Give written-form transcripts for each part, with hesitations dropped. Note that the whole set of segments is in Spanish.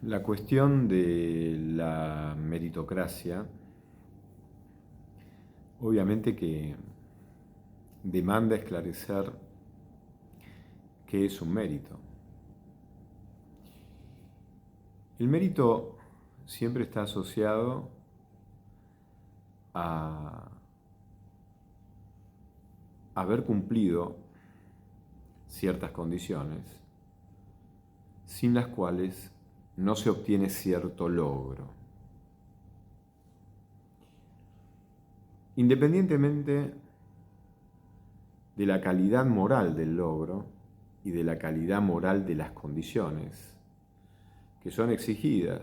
La cuestión de la meritocracia, obviamente que demanda esclarecer qué es un mérito. El mérito siempre está asociado a haber cumplido ciertas condiciones sin las cuales no se obtiene cierto logro. Independientemente de la calidad moral del logro y de la calidad moral de las condiciones que son exigidas,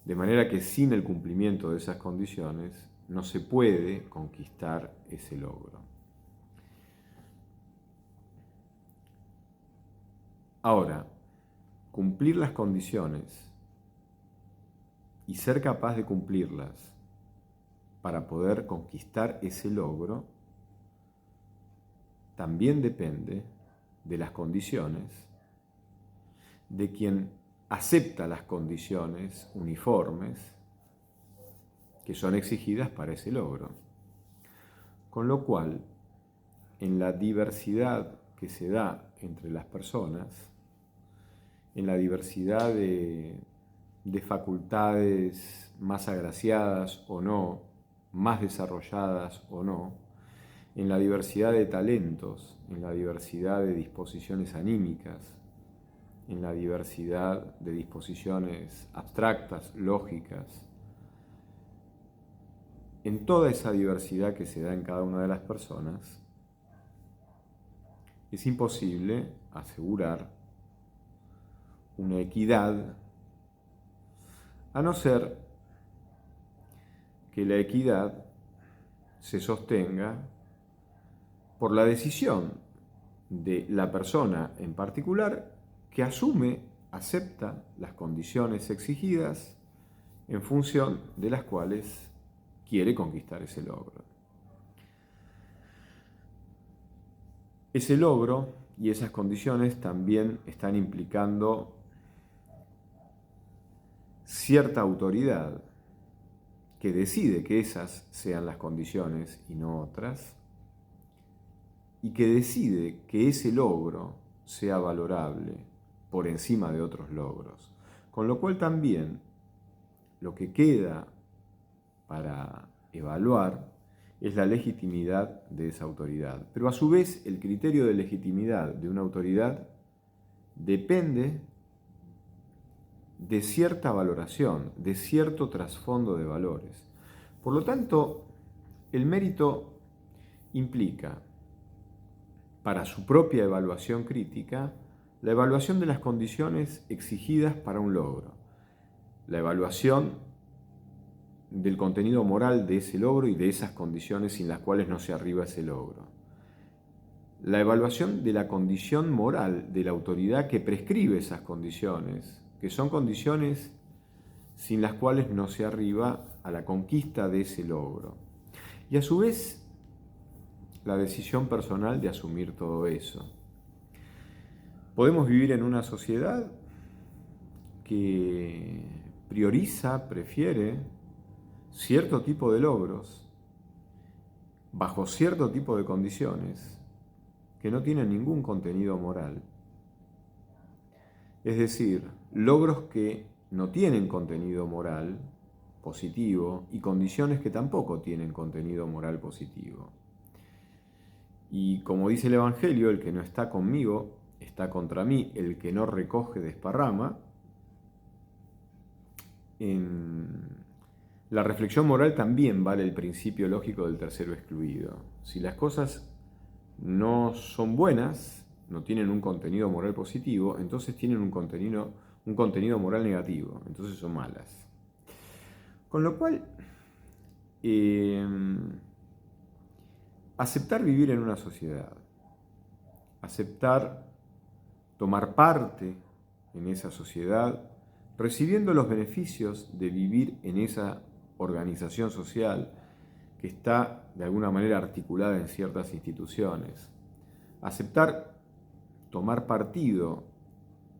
de manera que sin el cumplimiento de esas condiciones no se puede conquistar ese logro. Ahora, cumplir las condiciones y ser capaz de cumplirlas para poder conquistar ese logro también depende de las condiciones de quien acepta las condiciones uniformes que son exigidas para ese logro. Con lo cual, en la diversidad que se da entre las personas, en la diversidad de facultades más agraciadas o no, más desarrolladas o no, en la diversidad de talentos, en la diversidad de disposiciones anímicas, en la diversidad de disposiciones abstractas, lógicas, en toda esa diversidad que se da en cada una de las personas, es imposible asegurar una equidad, a no ser que la equidad se sostenga por la decisión de la persona en particular que asume, acepta las condiciones exigidas en función de las cuales quiere conquistar ese logro. Ese logro y esas condiciones también están implicando cierta autoridad que decide que esas sean las condiciones y no otras, y que decide que ese logro sea valorable por encima de otros logros. Con lo cual también lo que queda para evaluar es la legitimidad de esa autoridad. Pero a su vez el criterio de legitimidad de una autoridad depende de cierta valoración, de cierto trasfondo de valores. Por lo tanto, el mérito implica, para su propia evaluación crítica, la evaluación de las condiciones exigidas para un logro, la evaluación del contenido moral de ese logro y de esas condiciones sin las cuales no se arriba ese logro, la evaluación de la condición moral de la autoridad que prescribe esas condiciones, que son condiciones sin las cuales no se arriba a la conquista de ese logro. Y a su vez, la decisión personal de asumir todo eso. Podemos vivir en una sociedad que prioriza, prefiere cierto tipo de logros bajo cierto tipo de condiciones que no tienen ningún contenido moral. Es decir, logros que no tienen contenido moral positivo y condiciones que tampoco tienen contenido moral positivo. Y como dice el Evangelio, el que no está conmigo está contra mí, el que no recoge desparrama. En la reflexión moral también vale el principio lógico del tercero excluido. Si las cosas no son buenas, no tienen un contenido moral positivo, entonces tienen un contenido moral negativo, entonces son malas. Con lo cual, aceptar vivir en una sociedad, aceptar tomar parte en esa sociedad, recibiendo los beneficios de vivir en esa organización social que está de alguna manera articulada en ciertas instituciones. Aceptar tomar partido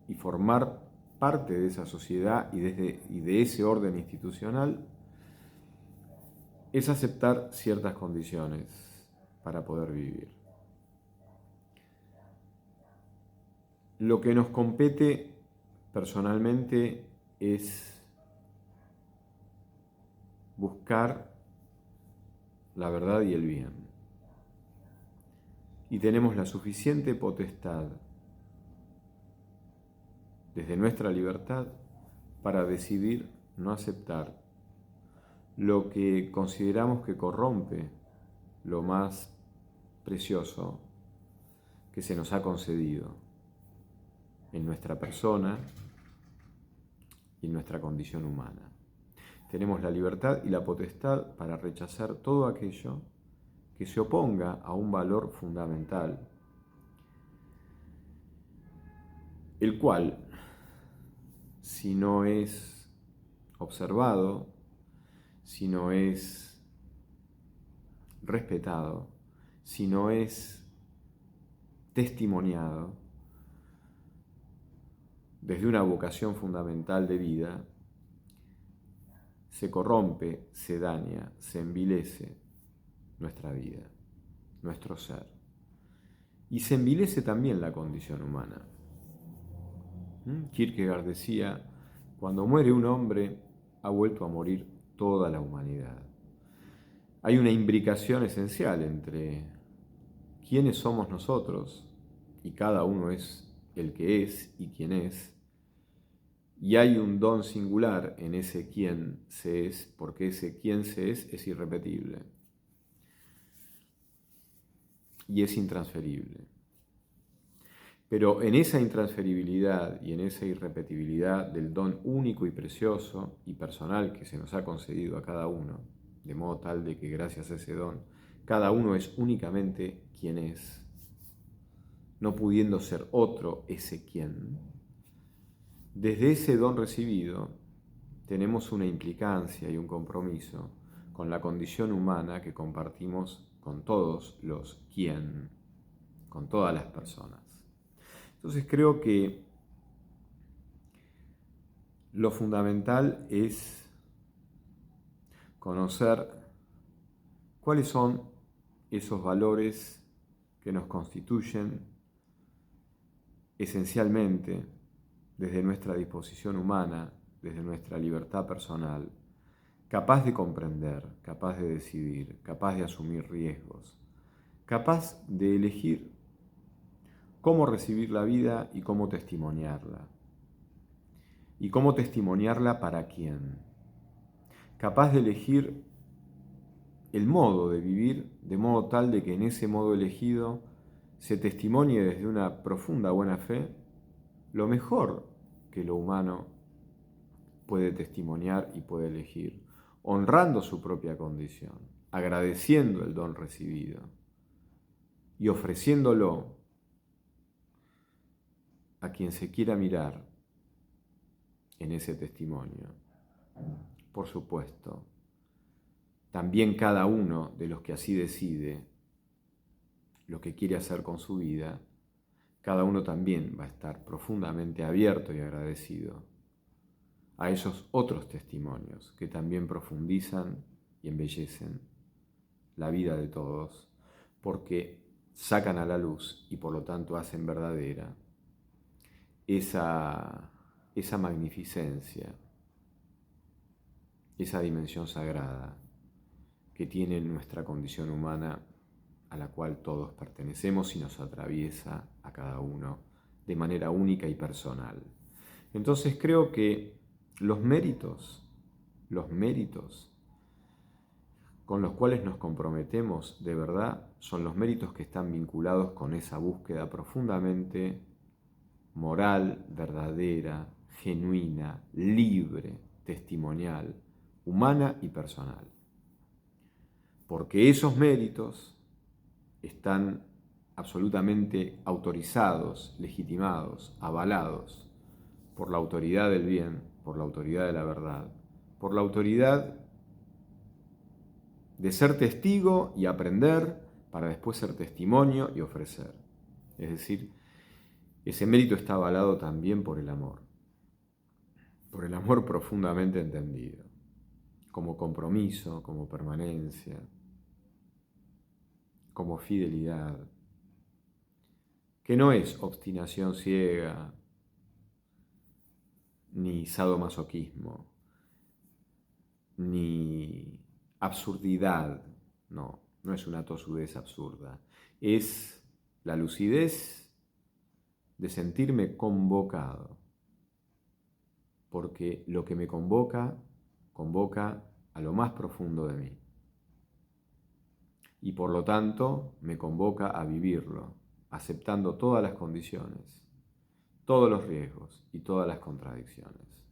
y formar parte de esa sociedad y de ese orden institucional, es aceptar ciertas condiciones para poder vivir. Lo que nos compete personalmente es buscar la verdad y el bien. Y tenemos la suficiente potestad desde nuestra libertad para decidir no aceptar lo que consideramos que corrompe lo más precioso que se nos ha concedido en nuestra persona y en nuestra condición humana. Tenemos la libertad y la potestad para rechazar todo aquello que se oponga a un valor fundamental, el cual, si no es observado, si no es respetado, si no es testimoniado desde una vocación fundamental de vida, se corrompe, se daña, se envilece nuestra vida, nuestro ser. Y se envilece también la condición humana. Kierkegaard decía, cuando muere un hombre, ha vuelto a morir toda la humanidad. Hay una imbricación esencial entre quiénes somos nosotros, y cada uno es el que es y quién es, y hay un don singular en ese quién se es, porque ese quién se es irrepetible y es intransferible. Pero en esa intransferibilidad y en esa irrepetibilidad del don único y precioso y personal que se nos ha concedido a cada uno, de modo tal de que gracias a ese don, cada uno es únicamente quien es, no pudiendo ser otro ese quien, desde ese don recibido tenemos una implicancia y un compromiso con la condición humana que compartimos con todos los quién, con todas las personas. Entonces creo que lo fundamental es conocer cuáles son esos valores que nos constituyen esencialmente desde nuestra disposición humana, desde nuestra libertad personal, capaz de comprender, capaz de decidir, capaz de asumir riesgos, capaz de elegir cómo recibir la vida y cómo testimoniarla. ¿Y cómo testimoniarla para quién? Capaz de elegir el modo de vivir de modo tal de que en ese modo elegido se testimonie desde una profunda buena fe lo mejor que lo humano puede testimoniar y puede elegir, honrando su propia condición, agradeciendo el don recibido y ofreciéndolo a quien se quiera mirar en ese testimonio. Por supuesto, también cada uno de los que así decide lo que quiere hacer con su vida, cada uno también va a estar profundamente abierto y agradecido a esos otros testimonios que también profundizan y embellecen la vida de todos, porque sacan a la luz y por lo tanto hacen verdadera esa magnificencia, esa dimensión sagrada que tiene nuestra condición humana, a la cual todos pertenecemos y nos atraviesa a cada uno de manera única y personal. Entonces creo que los méritos con los cuales nos comprometemos de verdad son los méritos que están vinculados con esa búsqueda profundamente moral, verdadera, genuina, libre, testimonial, humana y personal. Porque esos méritos están absolutamente autorizados, legitimados, avalados por la autoridad del bien, por la autoridad de la verdad, por la autoridad de ser testigo y aprender para después ser testimonio y ofrecer. Es decir, ese mérito está avalado también por el amor. por el amor profundamente entendido, como compromiso, como permanencia, como fidelidad, que no es obstinación ciega ni sadomasoquismo, ni absurdidad, no es una tosudez absurda, es la lucidez de sentirme convocado, porque lo que me convoca a lo más profundo de mí, y por lo tanto me convoca a vivirlo, aceptando todas las condiciones, todos los riesgos y todas las contradicciones.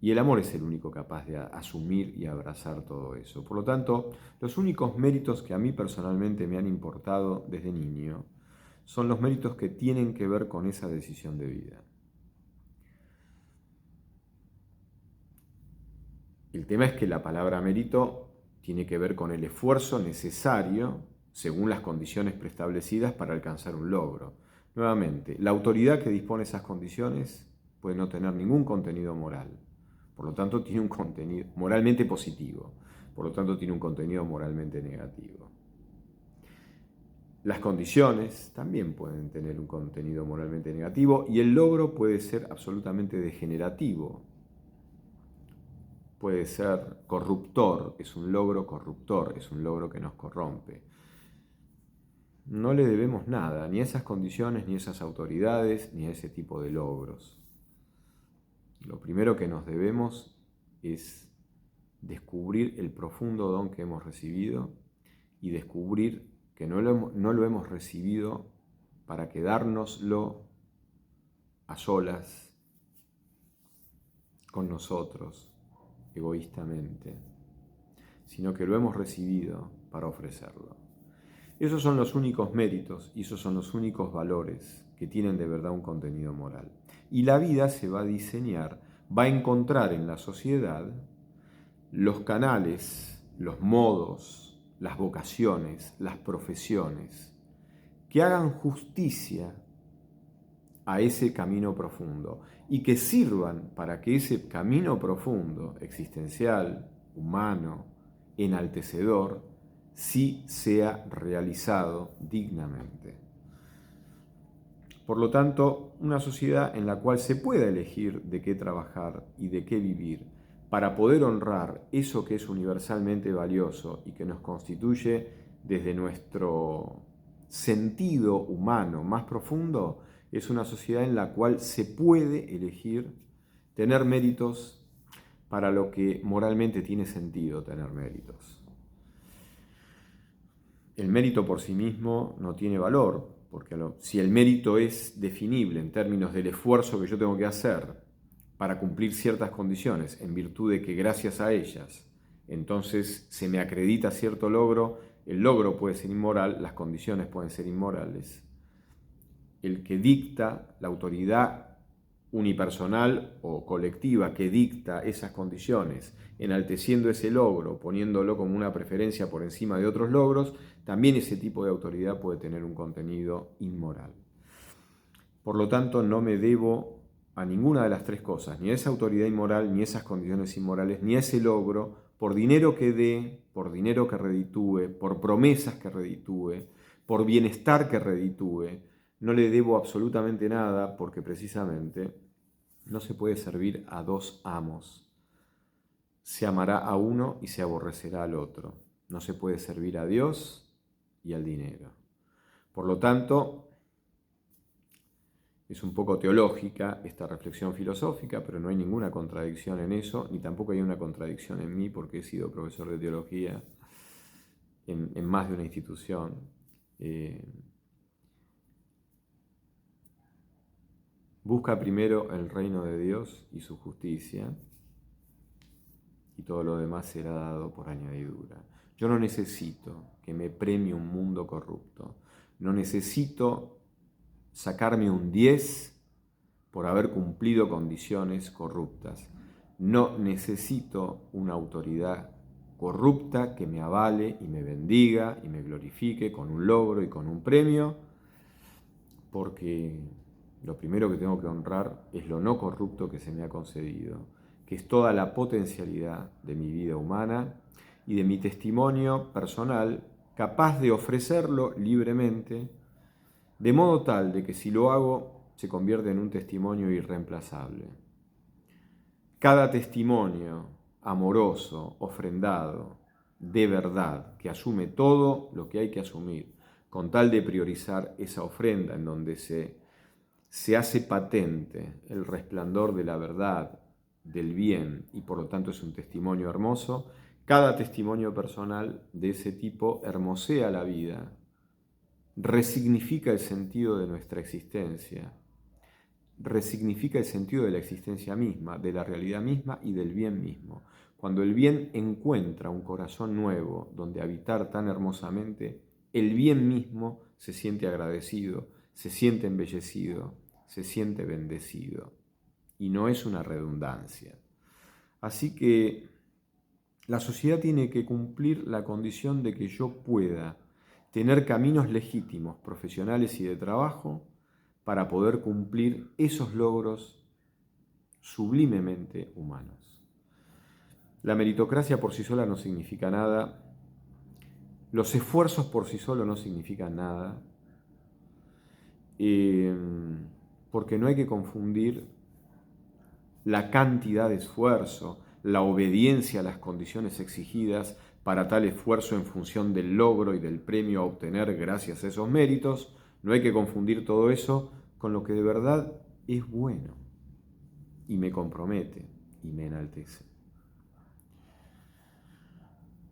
Y el amor es el único capaz de asumir y abrazar todo eso. Por lo tanto, los únicos méritos que a mí personalmente me han importado desde niño son los méritos que tienen que ver con esa decisión de vida. El tema es que la palabra mérito tiene que ver con el esfuerzo necesario según las condiciones preestablecidas para alcanzar un logro. Nuevamente, la autoridad que dispone esas condiciones puede no tener ningún contenido moral. Por lo tanto, tiene un contenido moralmente positivo. Por lo tanto, tiene un contenido moralmente negativo. Las condiciones también pueden tener un contenido moralmente negativo y el logro puede ser absolutamente degenerativo. Puede ser corruptor, es un logro corruptor, es un logro que nos corrompe. No le debemos nada, ni a esas condiciones, ni a esas autoridades, ni a ese tipo de logros. Lo primero que nos debemos es descubrir el profundo don que hemos recibido y descubrir que no lo hemos recibido para quedárnoslo a solas con nosotros, egoístamente, sino que lo hemos recibido para ofrecerlo. Esos son los únicos méritos y esos son los únicos valores que tienen de verdad un contenido moral. Y la vida se va a diseñar, va a encontrar en la sociedad los canales, los modos, las vocaciones, las profesiones que hagan justicia a ese camino profundo y que sirvan para que ese camino profundo, existencial, humano, enaltecedor, sí sea realizado dignamente. Por lo tanto, una sociedad en la cual se pueda elegir de qué trabajar y de qué vivir para poder honrar eso que es universalmente valioso y que nos constituye desde nuestro sentido humano más profundo, es una sociedad en la cual se puede elegir tener méritos para lo que moralmente tiene sentido tener méritos. El mérito por sí mismo no tiene valor, porque si el mérito es definible en términos del esfuerzo que yo tengo que hacer para cumplir ciertas condiciones, en virtud de que gracias a ellas, entonces se me acredita cierto logro, el logro puede ser inmoral, las condiciones pueden ser inmorales. El que dicta, la autoridad unipersonal o colectiva que dicta esas condiciones, enalteciendo ese logro, poniéndolo como una preferencia por encima de otros logros, también ese tipo de autoridad puede tener un contenido inmoral. Por lo tanto, no me debo a ninguna de las tres cosas, ni a esa autoridad inmoral, ni a esas condiciones inmorales, ni a ese logro, por dinero que dé, por dinero que reditúe, por promesas que reditúe, por bienestar que reditúe. No le debo absolutamente nada porque precisamente no se puede servir a dos amos. Se amará a uno y se aborrecerá al otro. No se puede servir a Dios y al dinero. Por lo tanto, es un poco teológica esta reflexión filosófica, pero no hay ninguna contradicción en eso, ni tampoco hay una contradicción en mí porque he sido profesor de teología en más de una institución. Busca primero el reino de Dios y su justicia, y todo lo demás será dado por añadidura. Yo no necesito que me premie un mundo corrupto. No necesito sacarme un 10 por haber cumplido condiciones corruptas. No necesito una autoridad corrupta que me avale y me bendiga y me glorifique con un logro y con un premio, porque lo primero que tengo que honrar es lo no corrupto que se me ha concedido, que es toda la potencialidad de mi vida humana y de mi testimonio personal, capaz de ofrecerlo libremente, de modo tal de que si lo hago se convierte en un testimonio irreemplazable. Cada testimonio amoroso, ofrendado, de verdad, que asume todo lo que hay que asumir, con tal de priorizar esa ofrenda en donde se hace patente el resplandor de la verdad, del bien, y por lo tanto es un testimonio hermoso, cada testimonio personal de ese tipo hermosea la vida, resignifica el sentido de nuestra existencia, resignifica el sentido de la existencia misma, de la realidad misma y del bien mismo. Cuando el bien encuentra un corazón nuevo donde habitar tan hermosamente, el bien mismo se siente agradecido, se siente embellecido, se siente bendecido. Y no es una redundancia. Así que la sociedad tiene que cumplir la condición de que yo pueda tener caminos legítimos, profesionales y de trabajo, para poder cumplir esos logros sublimemente humanos. La meritocracia por sí sola no significa nada, los esfuerzos por sí solos no significan nada, porque no hay que confundir la cantidad de esfuerzo, la obediencia a las condiciones exigidas para tal esfuerzo en función del logro y del premio a obtener gracias a esos méritos. No hay que confundir todo eso con lo que de verdad es bueno y me compromete y me enaltece.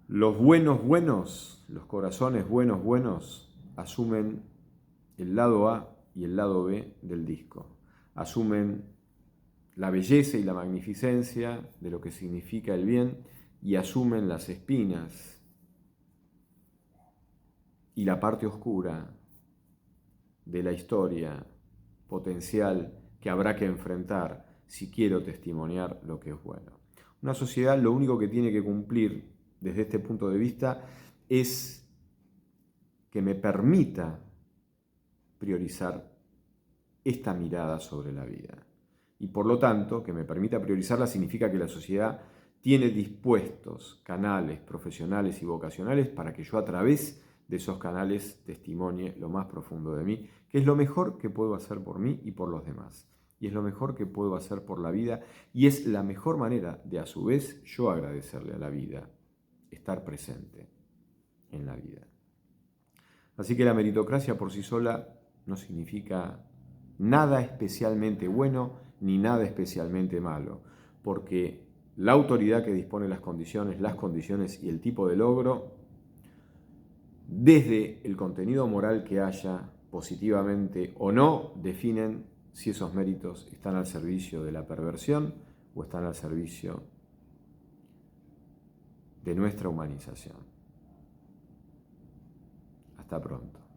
Los buenos, los corazones buenos, asumen el lado A y el lado B del disco. Asumen la belleza y la magnificencia de lo que significa el bien y asumen las espinas y la parte oscura de la historia potencial que habrá que enfrentar si quiero testimoniar lo que es bueno. Una sociedad lo único que tiene que cumplir desde este punto de vista es que me permita priorizar esta mirada sobre la vida. Y por lo tanto, que me permita priorizarla significa que la sociedad tiene dispuestos canales profesionales y vocacionales para que yo a través de esos canales testimonie lo más profundo de mí, que es lo mejor que puedo hacer por mí y por los demás. Y es lo mejor que puedo hacer por la vida y es la mejor manera de a su vez yo agradecerle a la vida, estar presente en la vida. Así que la meritocracia por sí sola no significa nada especialmente bueno ni nada especialmente malo, porque la autoridad que dispone las condiciones y el tipo de logro, desde el contenido moral que haya, positivamente o no, definen si esos méritos están al servicio de la perversión o están al servicio de nuestra humanización. Hasta pronto.